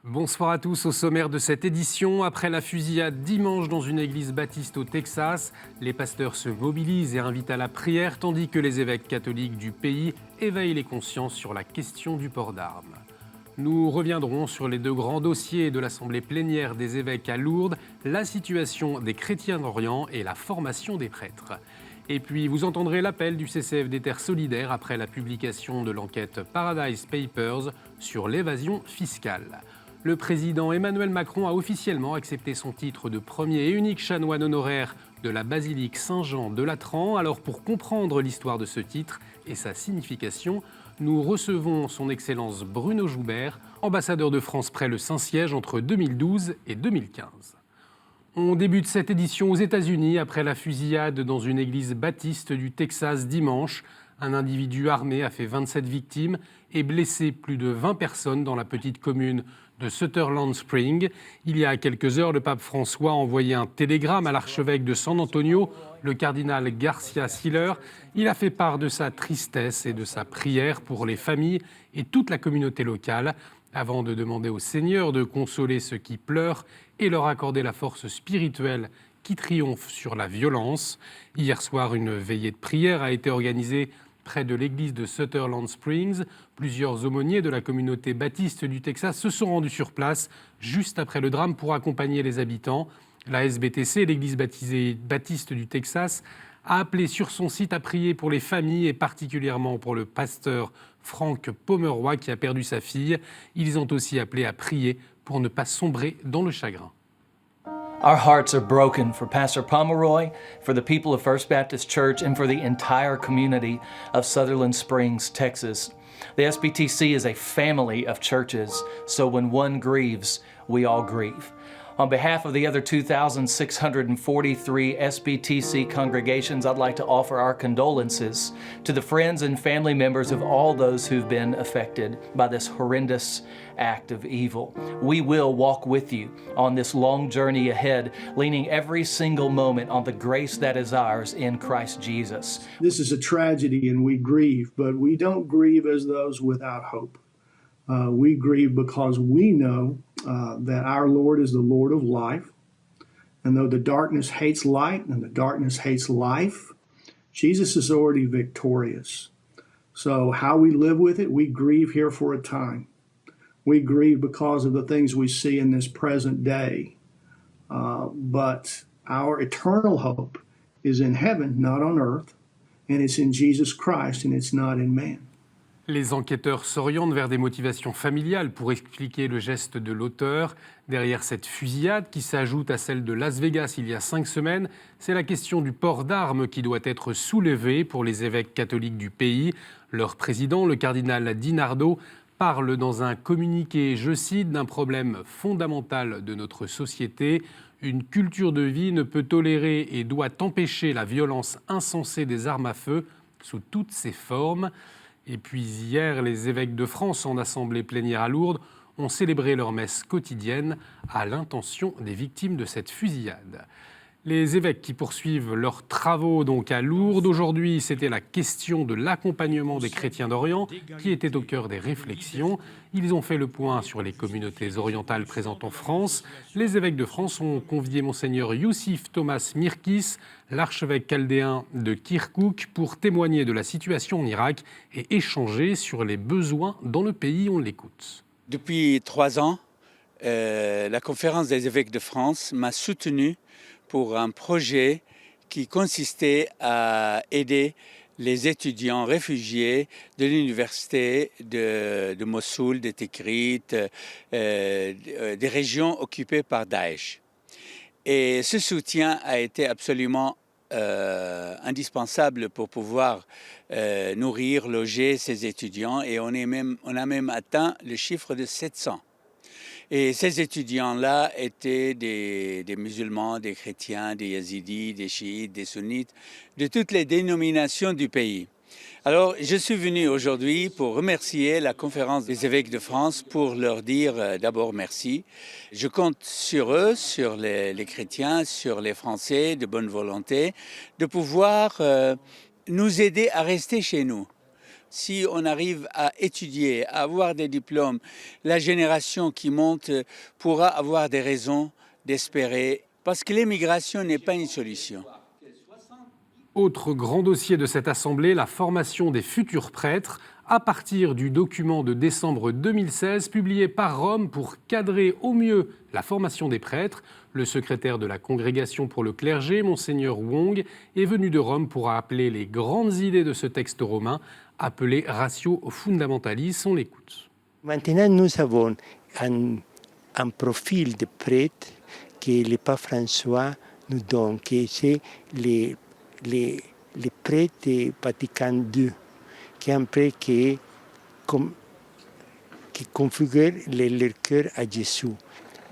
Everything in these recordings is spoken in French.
Bonsoir à tous. Au sommaire de cette édition, après la fusillade dimanche dans une église baptiste au Texas, les pasteurs se mobilisent et invitent à la prière, tandis que les évêques catholiques du pays éveillent les consciences sur la question du port d'armes. Nous reviendrons sur les deux grands dossiers de l'Assemblée plénière des évêques à Lourdes, la situation des chrétiens d'Orient et la formation des prêtres. Et puis, vous entendrez l'appel du CCF des Terres solidaires après la publication de l'enquête Paradise Papers sur l'évasion fiscale. Le président Emmanuel Macron a officiellement accepté son titre de premier et unique chanoine honoraire de la basilique Saint-Jean de Latran. Alors pour comprendre l'histoire de ce titre et sa signification, nous recevons son Excellence Bruno Joubert, ambassadeur de France près le Saint-Siège entre 2012 et 2015. On débute cette édition aux États-Unis après la fusillade dans une église baptiste du Texas dimanche. Un individu armé a fait 27 victimes et blessé plus de 20 personnes dans la petite commune de Sutherland Springs. Il y a quelques heures, le pape François a envoyé un télégramme à l'archevêque de San Antonio, le cardinal Garcia Siller. Il a fait part de sa tristesse et de sa prière pour les familles et toute la communauté locale, avant de demander au Seigneur de consoler ceux qui pleurent et leur accorder la force spirituelle qui triomphe sur la violence. Hier soir, une veillée de prière a été organisée près de l'église de Sutherland Springs. Plusieurs aumôniers de la communauté baptiste du Texas se sont rendus sur place juste après le drame pour accompagner les habitants. La SBTC, l'église baptisée baptiste du Texas, a appelé sur son site à prier pour les familles et particulièrement pour le pasteur Frank Pomeroy qui a perdu sa fille. Ils ont aussi appelé à prier pour ne pas sombrer dans le chagrin. Our hearts are broken for Pastor Pomeroy, for the people of First Baptist Church, and for the entire community of Sutherland Springs, Texas. The SBTC is a family of churches, so when one grieves, we all grieve. On behalf of the other 2,643 SBTC congregations, I'd like to offer our condolences to the friends and family members of all those who've been affected by this horrendous act of evil. We will walk with you on this long journey ahead, leaning every single moment on the grace that is ours in Christ Jesus. This is a tragedy and we grieve, but we don't grieve as those without hope. We grieve because we know that our Lord is the Lord of life. And though the darkness hates light and the darkness hates life, Jesus is already victorious. So how we live with it, we grieve here for a time. We grieve because of the things we see in this present day. But our eternal hope is in heaven, not on earth. And it's in Jesus Christ and it's not in man. Les enquêteurs s'orientent vers des motivations familiales pour expliquer le geste de l'auteur. Derrière cette fusillade, qui s'ajoute à celle de Las Vegas il y a 5 semaines, c'est la question du port d'armes qui doit être soulevée pour les évêques catholiques du pays. Leur président, le cardinal DiNardo, parle dans un communiqué, je cite, d'un problème fondamental de notre société. Une culture de vie ne peut tolérer et doit empêcher la violence insensée des armes à feu sous toutes ses formes. Et puis hier, les évêques de France en assemblée plénière à Lourdes ont célébré leur messe quotidienne à l'intention des victimes de cette fusillade. Les évêques qui poursuivent leurs travaux donc à Lourdes. Aujourd'hui, c'était la question de l'accompagnement des chrétiens d'Orient qui était au cœur des réflexions. Ils ont fait le point sur les communautés orientales présentes en France. Les évêques de France ont convié Monseigneur Youssif Thomas Mirkis, l'archevêque chaldéen de Kirkouk, pour témoigner de la situation en Irak et échanger sur les besoins dans le pays. On l'écoute. Depuis 3 ans, la conférence des évêques de France m'a soutenu pour un projet qui consistait à aider les étudiants réfugiés de l'université de Mossoul, de Tikrit, des régions occupées par Daesh. Et ce soutien a été absolument indispensable pour pouvoir nourrir, loger ces étudiants, et on a même atteint le chiffre de 700. Et ces étudiants-là étaient des musulmans, des chrétiens, des yazidis, des chiites, des sunnites, de toutes les dénominations du pays. Alors, je suis venu aujourd'hui pour remercier la Conférence des évêques de France pour leur dire d'abord merci. Je compte sur eux, sur les chrétiens, sur les Français de bonne volonté, de pouvoir nous aider à rester chez nous. Si on arrive à étudier, à avoir des diplômes, la génération qui monte pourra avoir des raisons d'espérer, parce que l'immigration n'est pas une solution. Autre grand dossier de cette Assemblée, la formation des futurs prêtres, à partir du document de décembre 2016 publié par Rome pour cadrer au mieux la formation des prêtres. Le secrétaire de la Congrégation pour le clergé, Monseigneur Wong, est venu de Rome pour rappeler les grandes idées de ce texte romain, appelé Ratio Fundamentalis. On l'écoute. Maintenant, nous avons un profil de prêtre que le pape François nous donne, que c'est les prêtres de Vatican II, qui est un prêtre qui configure leur cœur à Jésus.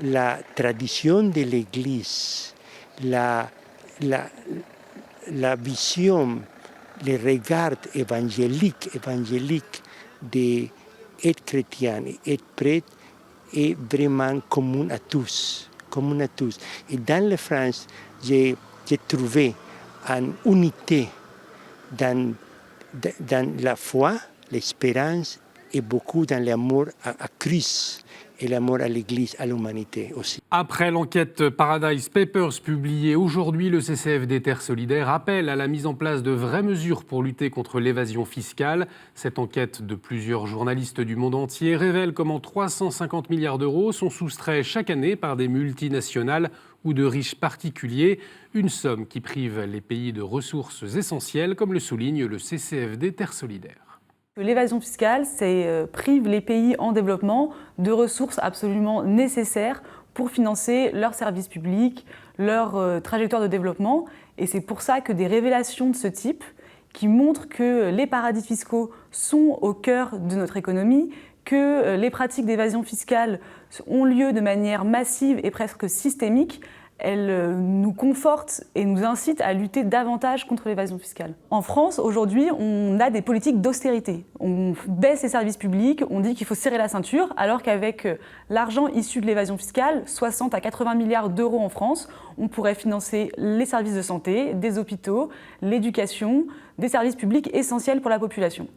La tradition de l'Église, la vision, le regard évangélique d'être chrétien et être prêtre est vraiment commun à tous. Et dans la France, j'ai trouvé une unité dans la foi, l'espérance et beaucoup dans l'amour à Christ et l'amour à l'Église, à l'humanité aussi. Après l'enquête Paradise Papers publiée aujourd'hui, le CCFD Terre Solidaire appelle à la mise en place de vraies mesures pour lutter contre l'évasion fiscale. Cette enquête de plusieurs journalistes du monde entier révèle comment 350 milliards d'euros sont soustraits chaque année par des multinationales ou de riches particuliers, une somme qui prive les pays de ressources essentielles, comme le souligne le CCFD Terre Solidaire. L'évasion fiscale, prive les pays en développement de ressources absolument nécessaires pour financer leurs services publics, leur trajectoire de développement. Et c'est pour ça que des révélations de ce type, qui montrent que les paradis fiscaux sont au cœur de notre économie, que les pratiques d'évasion fiscale ont lieu de manière massive et presque systémique, elles nous confortent et nous incitent à lutter davantage contre l'évasion fiscale. En France, aujourd'hui, on a des politiques d'austérité. On baisse les services publics, on dit qu'il faut serrer la ceinture, alors qu'avec l'argent issu de l'évasion fiscale, 60 à 80 milliards d'euros en France, on pourrait financer les services de santé, des hôpitaux, l'éducation, des services publics essentiels pour la population.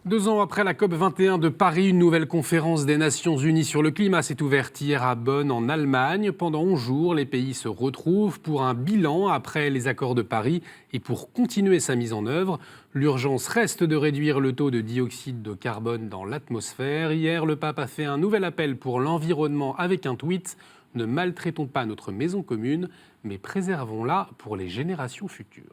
2 ans après la COP21 de Paris, une nouvelle conférence des Nations Unies sur le climat s'est ouverte hier à Bonn, en Allemagne. Pendant 11 jours, les pays se retrouvent pour un bilan après les accords de Paris et pour continuer sa mise en œuvre. L'urgence reste de réduire le taux de dioxyde de carbone dans l'atmosphère. Hier, le pape a fait un nouvel appel pour l'environnement avec un tweet. « Ne maltraitons pas notre maison commune, mais préservons-la pour les générations futures ».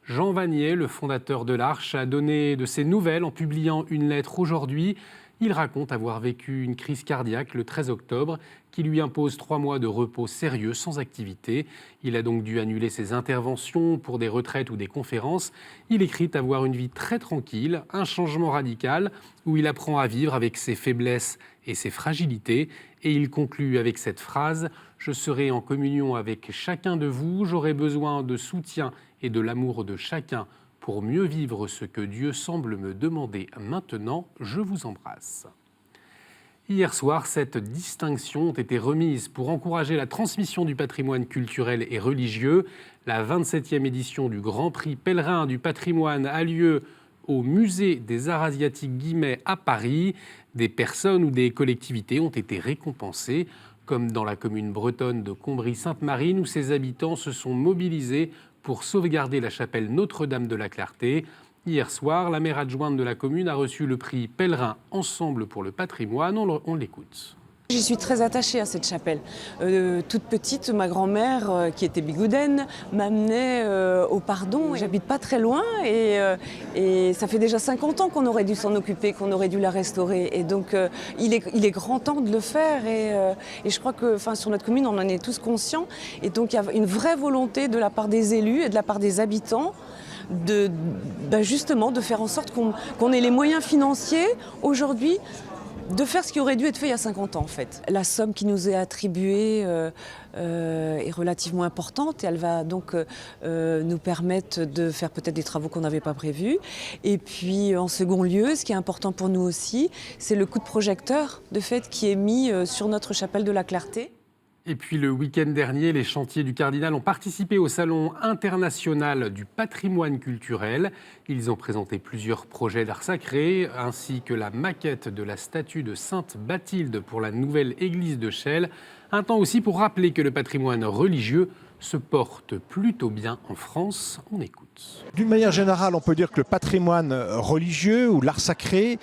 Jean Vanier, le fondateur de l'Arche, a donné de ses nouvelles en publiant une lettre aujourd'hui. Il raconte avoir vécu une crise cardiaque le 13 octobre qui lui impose 3 mois de repos sérieux sans activité. Il a donc dû annuler ses interventions pour des retraites ou des conférences. Il écrit avoir une vie très tranquille, un changement radical où il apprend à vivre avec ses faiblesses et ses fragilités. Et il conclut avec cette phrase « Je serai en communion avec chacun de vous, j'aurai besoin de soutien et de l'amour de chacun pour mieux vivre ce que Dieu semble me demander maintenant, je vous embrasse ». Hier soir, 7 distinctions ont été remises pour encourager la transmission du patrimoine culturel et religieux. La 27e édition du Grand Prix Pèlerin du patrimoine a lieu au Musée des Arts Asiatiques Guimet à Paris. Des personnes ou des collectivités ont été récompensées, comme dans la commune bretonne de Combry-Sainte-Marine, où ses habitants se sont mobilisés pour sauvegarder la chapelle Notre-Dame de la Clarté. Hier soir, la maire adjointe de la commune a reçu le prix Pèlerin Ensemble pour le patrimoine. On l'écoute. J'y suis très attachée à cette chapelle. Toute petite, ma grand-mère, qui était bigoudaine, m'amenait au Pardon. J'habite pas très loin et ça fait déjà 50 ans qu'on aurait dû s'en occuper, qu'on aurait dû la restaurer. Et donc, il est grand temps de le faire. Et je crois que sur notre commune, on en est tous conscients. Et donc, il y a une vraie volonté de la part des élus et de la part des habitants justement de faire en sorte qu'on ait les moyens financiers aujourd'hui de faire ce qui aurait dû être fait il y a 50 ans en fait. La somme qui nous est attribuée est relativement importante et elle va donc nous permettre de faire peut-être des travaux qu'on n'avait pas prévus. Et puis en second lieu, ce qui est important pour nous aussi, c'est le coup de projecteur de fait qui est mis sur notre chapelle de la Clarté. Et puis le week-end dernier, les chantiers du Cardinal ont participé au Salon international du patrimoine culturel. Ils ont présenté plusieurs projets d'art sacré, ainsi que la maquette de la statue de Sainte Bathilde pour la nouvelle église de Chelles. Un temps aussi pour rappeler que le patrimoine religieux se porte plutôt bien en France. On écoute. D'une manière générale, on peut dire que le patrimoine religieux ou l'art sacré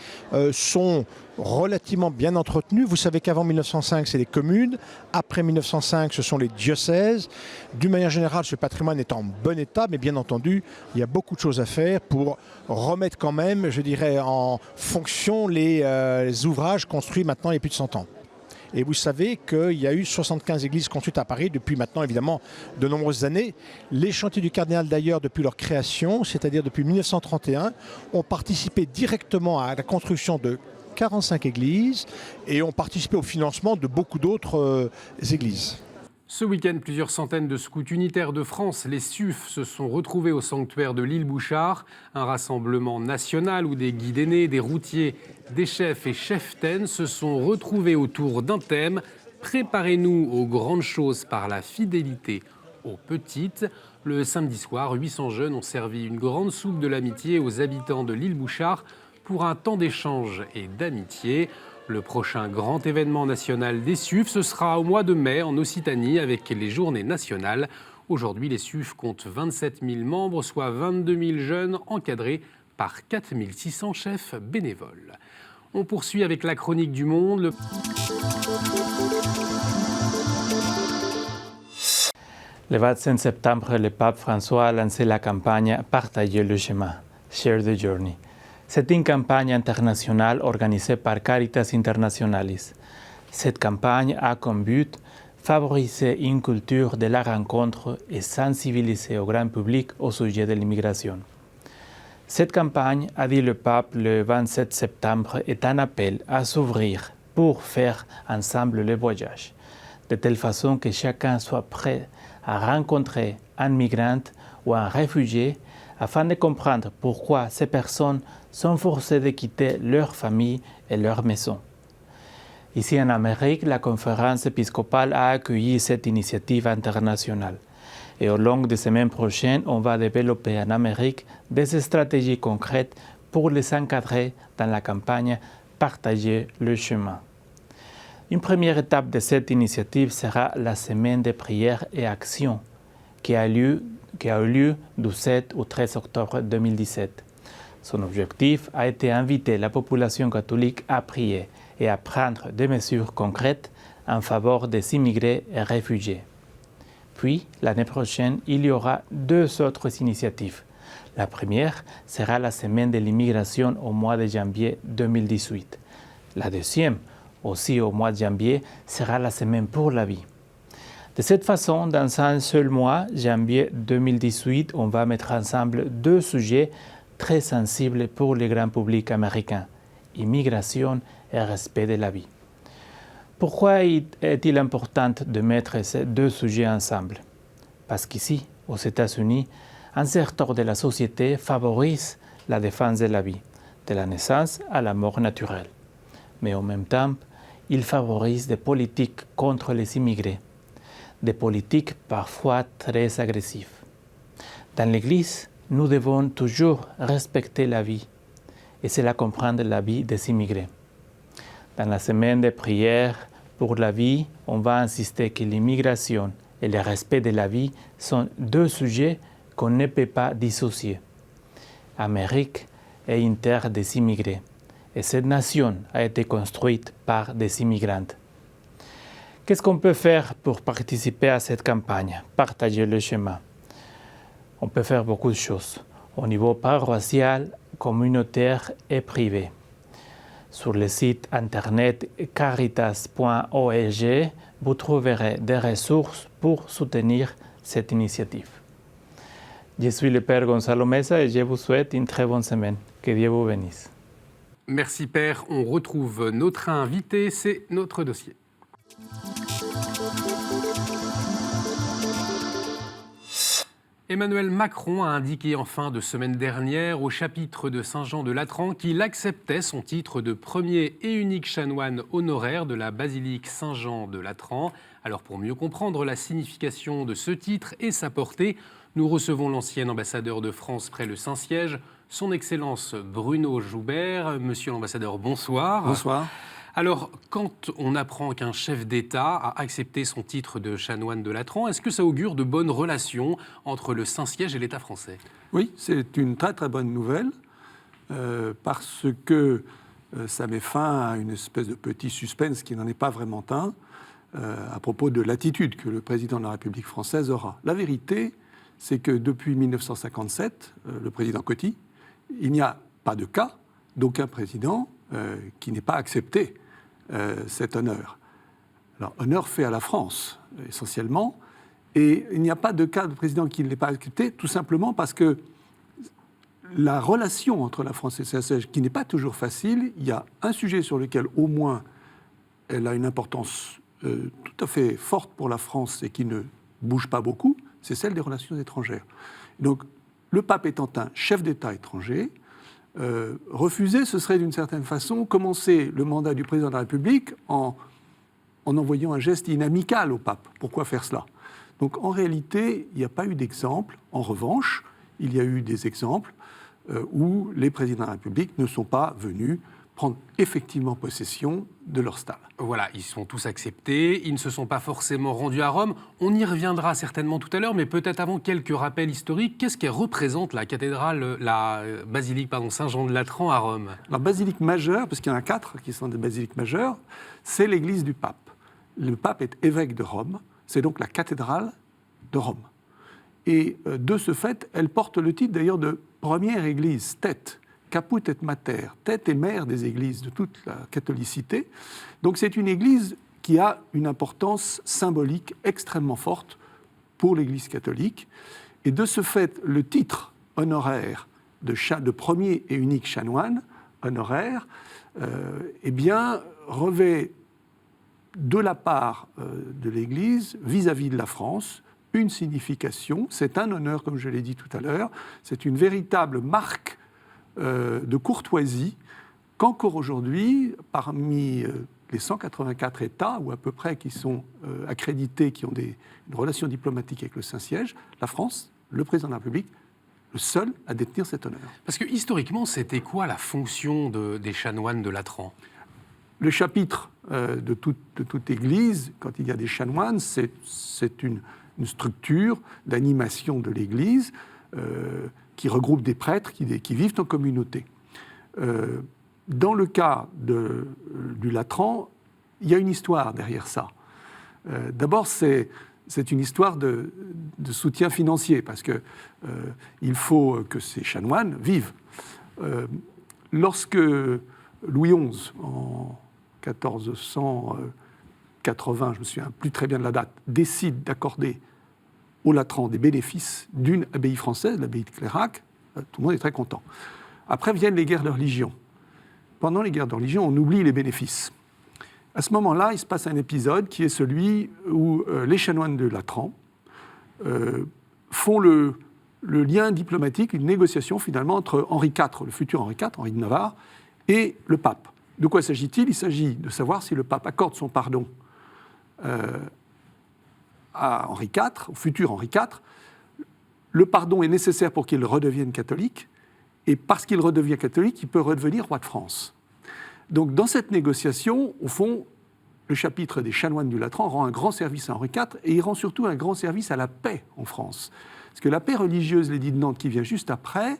sont relativement bien entretenus. Vous savez qu'avant 1905, c'est les communes. Après 1905, ce sont les diocèses. D'une manière générale, ce patrimoine est en bon état, mais bien entendu, il y a beaucoup de choses à faire pour remettre quand même, je dirais, en fonction les ouvrages construits maintenant il y a plus de 100 ans. Et vous savez qu'il y a eu 75 églises construites à Paris depuis maintenant, évidemment, de nombreuses années. Les chantiers du Cardinal, d'ailleurs, depuis leur création, c'est-à-dire depuis 1931, ont participé directement à la construction de 45 églises et ont participé au financement de beaucoup d'autres églises. Ce week-end, plusieurs centaines de scouts unitaires de France, les SUF, se sont retrouvés au sanctuaire de l'île Bouchard, un rassemblement national où des guides aînés, des routiers, des chefs et cheftaines se sont retrouvés autour d'un thème « Préparez-nous aux grandes choses par la fidélité aux petites ». Le samedi soir, 800 jeunes ont servi une grande soupe de l'amitié aux habitants de l'île Bouchard pour un temps d'échange et d'amitié. Le prochain grand événement national des SUF, ce sera au mois de mai en Occitanie avec les Journées nationales. Aujourd'hui, les SUF comptent 27 000 membres, soit 22 000 jeunes encadrés par 4 600 chefs bénévoles. On poursuit avec la chronique du monde. Le 25 septembre, le pape François a lancé la campagne « Partager le chemin » (Share the Journey). C'est une campagne internationale organisée par Caritas Internationalis. Cette campagne a comme but favoriser une culture de la rencontre et sensibiliser au grand public au sujet de l'immigration. Cette campagne, a dit le pape le 27 septembre, est un appel à s'ouvrir pour faire ensemble le voyage, de telle façon que chacun soit prêt à rencontrer un migrant ou un réfugié afin de comprendre pourquoi ces personnes sont forcées de quitter leur famille et leur maison. Ici en Amérique, la conférence épiscopale a accueilli cette initiative internationale. Et au long des semaines prochaines, on va développer en Amérique des stratégies concrètes pour les encadrer dans la campagne « Partager le chemin ». Une première étape de cette initiative sera la semaine de prière et action qui a eu lieu du 7 au 13 octobre 2017. Son objectif a été d'inviter la population catholique à prier et à prendre des mesures concrètes en faveur des immigrés et réfugiés. Puis, l'année prochaine, il y aura 2 autres initiatives. La première sera la semaine de l'immigration au mois de janvier 2018. La deuxième, aussi au mois de janvier, sera la semaine pour la vie. De cette façon, dans un seul mois, janvier 2018, on va mettre ensemble 2 sujets très sensibles pour le grand public américain, immigration et respect de la vie. Pourquoi est-il important de mettre ces 2 sujets ensemble? Parce qu'ici, aux États-Unis, un secteur de la société favorise la défense de la vie, de la naissance à la mort naturelle. Mais en même temps, il favorise des politiques contre les immigrés, des politiques parfois très agressives. Dans l'Église, nous devons toujours respecter la vie, et cela comprend la vie des immigrés. Dans la semaine de prière pour la vie, on va insister que l'immigration et le respect de la vie sont 2 sujets qu'on ne peut pas dissocier. L'Amérique est une terre des immigrés, et cette nation a été construite par des immigrants. Qu'est-ce qu'on peut faire pour participer à cette campagne, partager le chemin? On peut faire beaucoup de choses, au niveau paroissial, communautaire et privé. Sur le site internet caritas.org, vous trouverez des ressources pour soutenir cette initiative. Je suis le Père Gonzalo Mesa et je vous souhaite une très bonne semaine. Que Dieu vous bénisse. Merci Père. On retrouve notre invité, c'est notre dossier. Emmanuel Macron a indiqué en fin de semaine dernière au chapitre de Saint-Jean-de-Latran qu'il acceptait son titre de premier et unique chanoine honoraire de la basilique Saint-Jean-de-Latran. Alors pour mieux comprendre la signification de ce titre et sa portée, nous recevons l'ancien ambassadeur de France près le Saint-Siège, son Excellence Bruno Joubert. Monsieur l'ambassadeur, bonsoir. Bonsoir. Alors, quand on apprend qu'un chef d'État a accepté son titre de chanoine de Latran, est-ce que ça augure de bonnes relations entre le Saint-Siège et l'État français ? Oui, c'est une très très bonne nouvelle, parce que ça met fin à une espèce de petit suspense qui n'en est pas vraiment un, à propos de l'attitude que le président de la République française aura. La vérité, c'est que depuis 1957, le président Coty, il n'y a pas de cas d'aucun président qui n'ait pas accepté cet honneur. Alors, honneur fait à la France, essentiellement, et il n'y a pas de cas de président qui ne l'ait pas accepté, tout simplement parce que la relation entre la France et le Saint-Siège, qui n'est pas toujours facile, il y a un sujet sur lequel, au moins, elle a une importance tout à fait forte pour la France et qui ne bouge pas beaucoup, c'est celle des relations étrangères. Donc, le pape étant un chef d'État étranger, refuser, ce serait d'une certaine façon commencer le mandat du président de la République en envoyant un geste inamical au pape. Pourquoi faire cela ? Donc en réalité, il n'y a pas eu d'exemple. En revanche, il y a eu des exemples où les présidents de la République ne sont pas venus prendre effectivement possession de leur stalle. Voilà, ils sont tous acceptés, ils ne se sont pas forcément rendus à Rome. On y reviendra certainement tout à l'heure, mais peut-être avant quelques rappels historiques. Qu'est-ce qu'elle représente la cathédrale, la basilique Saint-Jean-de-Latran à Rome ? La basilique majeure, parce qu'il y en a 4 qui sont des basiliques majeures, c'est l'église du pape. Le pape est évêque de Rome, c'est donc la cathédrale de Rome. Et de ce fait, elle porte le titre d'ailleurs de première église, tête. Caput et mater, tête et mère des églises de toute la catholicité. Donc c'est une église qui a une importance symbolique extrêmement forte pour l'Église catholique. Et de ce fait, le titre honoraire de premier et unique chanoine honoraire, eh bien, revêt de la part de l'Église vis-à-vis de la France une signification. C'est un honneur, comme je l'ai dit tout à l'heure. C'est une véritable marque de courtoisie qu'encore aujourd'hui, parmi les 184 États, ou à peu près, qui sont accrédités, qui ont une relation diplomatique avec le Saint-Siège, la France, le président de la République, le seul à détenir cet honneur. Parce que historiquement, c'était quoi la fonction des chanoines de Latran ? Le chapitre de toute église, quand il y a des chanoines, c'est une structure d'animation de l'église qui regroupe des prêtres qui vivent en communauté. Dans le cas du Latran, il y a une histoire derrière ça. D'abord, c'est une histoire de soutien financier, parce qu'il faut que ces chanoines vivent. Lorsque Louis XI, en 1480, je ne me souviens plus très bien de la date, décide d'accorder au Latran des bénéfices d'une abbaye française, l'abbaye de Clérac, tout le monde est très content. Après viennent les guerres de religion. Pendant les guerres de religion, on oublie les bénéfices. À ce moment-là, il se passe un épisode qui est celui où les chanoines de Latran font le lien diplomatique, une négociation finalement entre Henri IV, le futur Henri IV, Henri de Navarre, et le pape. De quoi s'agit-il ? Il s'agit de savoir si le pape accorde son pardon à Henri IV, au futur Henri IV. Le pardon est nécessaire pour qu'il redevienne catholique, et parce qu'il redevient catholique, il peut redevenir roi de France. Donc dans cette négociation, au fond, le chapitre des chanoines du Latran rend un grand service à Henri IV, et il rend surtout un grand service à la paix en France. Parce que la paix religieuse, l'édit de Nantes, qui vient juste après,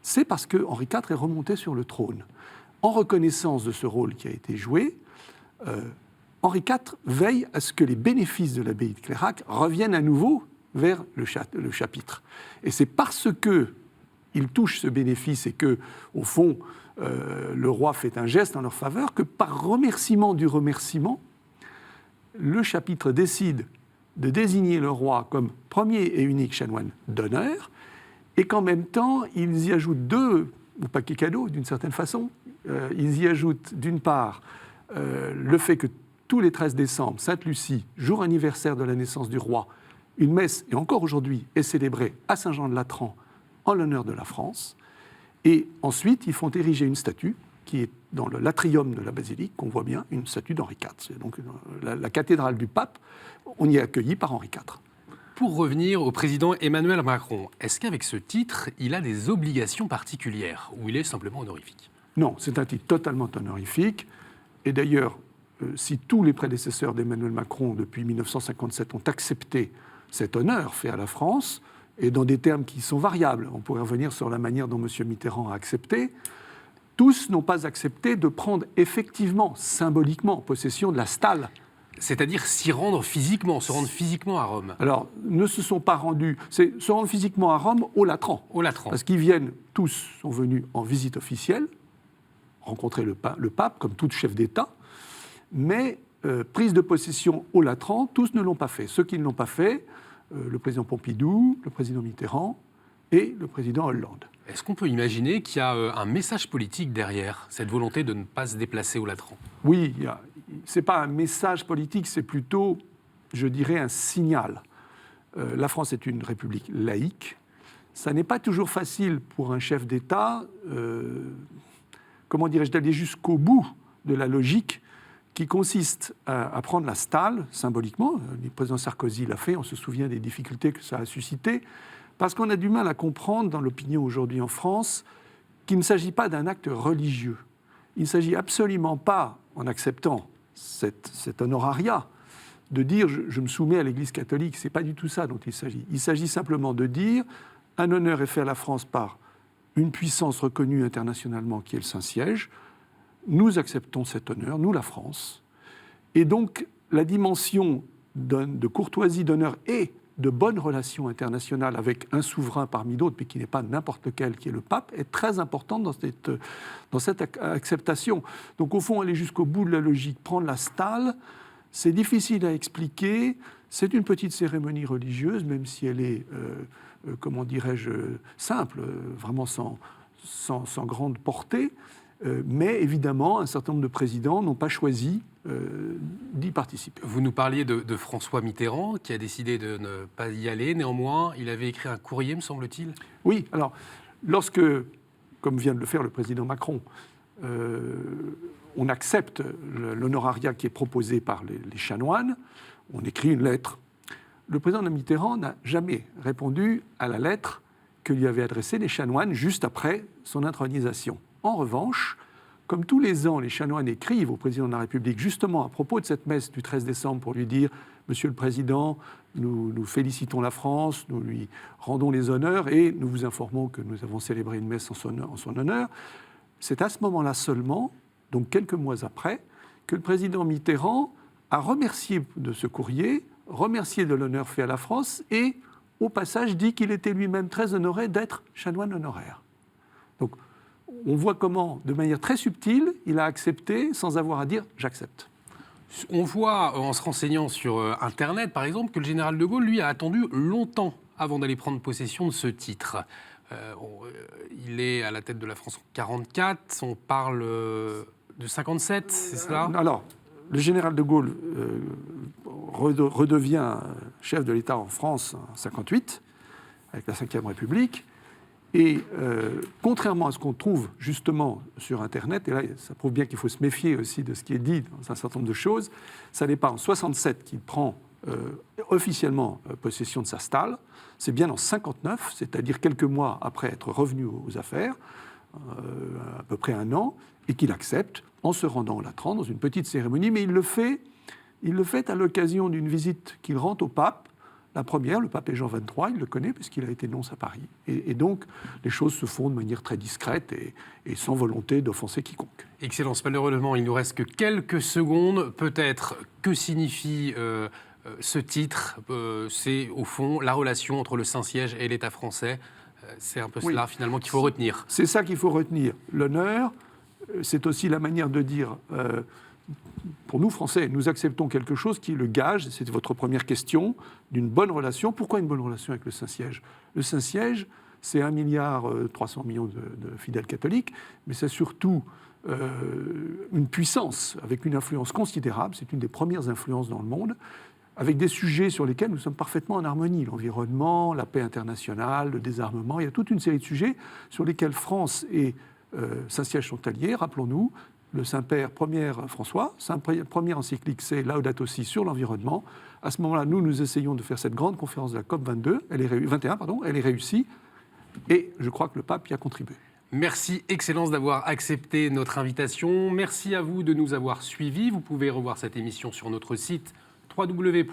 c'est parce que Henri IV est remonté sur le trône. En reconnaissance de ce rôle qui a été joué, Henri IV veille à ce que les bénéfices de l'abbaye de Clérac reviennent à nouveau vers le chapitre. Et c'est parce qu'il touche ce bénéfice et que, au fond, le roi fait un geste en leur faveur, que par remerciement du remerciement, le chapitre décide de désigner le roi comme premier et unique chanoine d'honneur, et qu'en même temps, ils y ajoutent 2 paquets cadeaux, d'une certaine façon. ils y ajoutent d'une part le fait que tous les 13 décembre, Sainte-Lucie, jour anniversaire de la naissance du roi, une messe, et encore aujourd'hui, est célébrée à Saint-Jean-de-Latran en l'honneur de la France. Et ensuite, ils font ériger une statue qui est dans l'atrium de la basilique, qu'on voit bien, une statue d'Henri IV. C'est donc la cathédrale du pape. On y est accueilli par Henri IV. Pour revenir au président Emmanuel Macron, est-ce qu'avec ce titre, il a des obligations particulières ou il est simplement honorifique ? Non, c'est un titre totalement honorifique. Et d'ailleurs, si tous les prédécesseurs d'Emmanuel Macron depuis 1957 ont accepté cet honneur fait à la France, et dans des termes qui sont variables, on pourrait revenir sur la manière dont M. Mitterrand a accepté, tous n'ont pas accepté de prendre effectivement, symboliquement, possession de la Stalle. C'est-à-dire se rendre physiquement à Rome. Alors, ne se sont pas rendus, c'est se rendre physiquement à Rome au Latran. Au Latran. Parce qu'ils tous sont venus en visite officielle, rencontrer le pape, comme tout chef d'État, mais prise de possession au Latran, tous ne l'ont pas fait. Ceux qui ne l'ont pas fait, le président Pompidou, le président Mitterrand et le président Hollande. Est-ce qu'on peut imaginer qu'il y a un message politique derrière cette volonté de ne pas se déplacer au Latran ? Oui, ce n'est pas un message politique, c'est plutôt, je dirais, un signal. La France est une république laïque. Ça n'est pas toujours facile pour un chef d'État, d'aller jusqu'au bout de la logique qui consiste à prendre la Stalle, symboliquement. Le président Sarkozy l'a fait, on se souvient des difficultés que ça a suscité, parce qu'on a du mal à comprendre dans l'opinion aujourd'hui en France qu'il ne s'agit pas d'un acte religieux. Il ne s'agit absolument pas, en acceptant cet honorariat, de dire je me soumets à l'Église catholique. Ce n'est pas du tout ça dont il s'agit. Il s'agit simplement de dire un honneur est fait à la France par une puissance reconnue internationalement qui est le Saint-Siège. Nous acceptons cet honneur, nous la France. Et donc la dimension de courtoisie, d'honneur et de bonnes relations internationales avec un souverain parmi d'autres, mais qui n'est pas n'importe lequel, qui est le pape, est très importante dans cette acceptation. Donc au fond, aller jusqu'au bout de la logique, prendre la Stalle, c'est difficile à expliquer. C'est une petite cérémonie religieuse, même si elle est, simple, vraiment sans grande portée. Mais évidemment, un certain nombre de présidents n'ont pas choisi d'y participer. Vous nous parliez de François Mitterrand, qui a décidé de ne pas y aller. Néanmoins, il avait écrit un courrier, me semble-t-il. Oui, alors, lorsque, comme vient de le faire le président Macron, on accepte l'honorariat qui est proposé par les chanoines, on écrit une lettre. Le président Mitterrand n'a jamais répondu à la lettre que lui avaient adressée les chanoines juste après son intronisation. En revanche, comme tous les ans, les chanoines écrivent au président de la République, justement à propos de cette messe du 13 décembre, pour lui dire « Monsieur le Président, nous félicitons la France, nous lui rendons les honneurs et nous vous informons que nous avons célébré une messe en son honneur ». C'est à ce moment-là seulement, donc quelques mois après, que le président Mitterrand a remercié de ce courrier, remercié de l'honneur fait à la France et, au passage, dit qu'il était lui-même très honoré d'être chanoine honoraire. Donc, on voit comment, de manière très subtile, il a accepté sans avoir à dire « j'accepte ». On voit, en se renseignant sur Internet, par exemple, que le général de Gaulle, lui, a attendu longtemps avant d'aller prendre possession de ce titre. Il est à la tête de la France en 1944, on parle de 1957, c'est cela ? Alors, le général de Gaulle redevient chef de l'État en France en 1958, avec la Ve République. Et contrairement à ce qu'on trouve justement sur Internet, et là ça prouve bien qu'il faut se méfier aussi de ce qui est dit dans un certain nombre de choses, ça n'est pas en 1967 qu'il prend officiellement possession de sa Stalle, c'est bien en 1959, c'est-à-dire quelques mois après être revenu aux affaires, à peu près un an, et qu'il accepte en se rendant au Latran dans une petite cérémonie, mais il le fait à l'occasion d'une visite qu'il rend au pape. La première, le pape est Jean XXIII, il le connaît puisqu'il a été nonce à Paris. Et donc, les choses se font de manière très discrète et sans volonté d'offenser quiconque. Excellence, malheureusement, il ne nous reste que quelques secondes. Peut-être, que signifie ce titre ? C'est, au fond, la relation entre le Saint-Siège et l'État français. C'est un peu cela, finalement, qu'il faut retenir. C'est ça qu'il faut retenir. L'honneur, c'est aussi la manière de dire... pour nous, Français, nous acceptons quelque chose qui est le gage, c'est votre première question, d'une bonne relation. Pourquoi une bonne relation avec le Saint-Siège ? Le Saint-Siège, c'est 1,3 milliard de fidèles catholiques, mais c'est surtout une puissance avec une influence considérable. C'est une des premières influences dans le monde, avec des sujets sur lesquels nous sommes parfaitement en harmonie. L'environnement, la paix internationale, le désarmement. Il y a toute une série de sujets sur lesquels France et Saint-Siège sont alliés. Rappelons-nous, le Saint-Père François, sa première encyclique, c'est Laudato Si sur l'environnement. À ce moment-là, nous essayons de faire cette grande conférence de la COP 21, elle est réussie, et je crois que le pape y a contribué. Merci, Excellence, d'avoir accepté notre invitation. Merci à vous de nous avoir suivis. Vous pouvez revoir cette émission sur notre site www.kto.tv.com.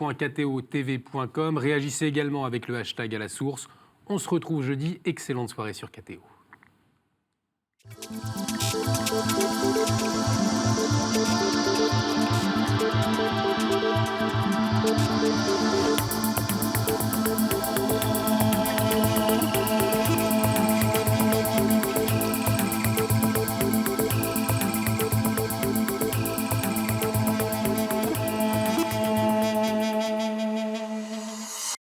Réagissez également avec le hashtag à la source. On se retrouve jeudi. Excellente soirée sur KTO.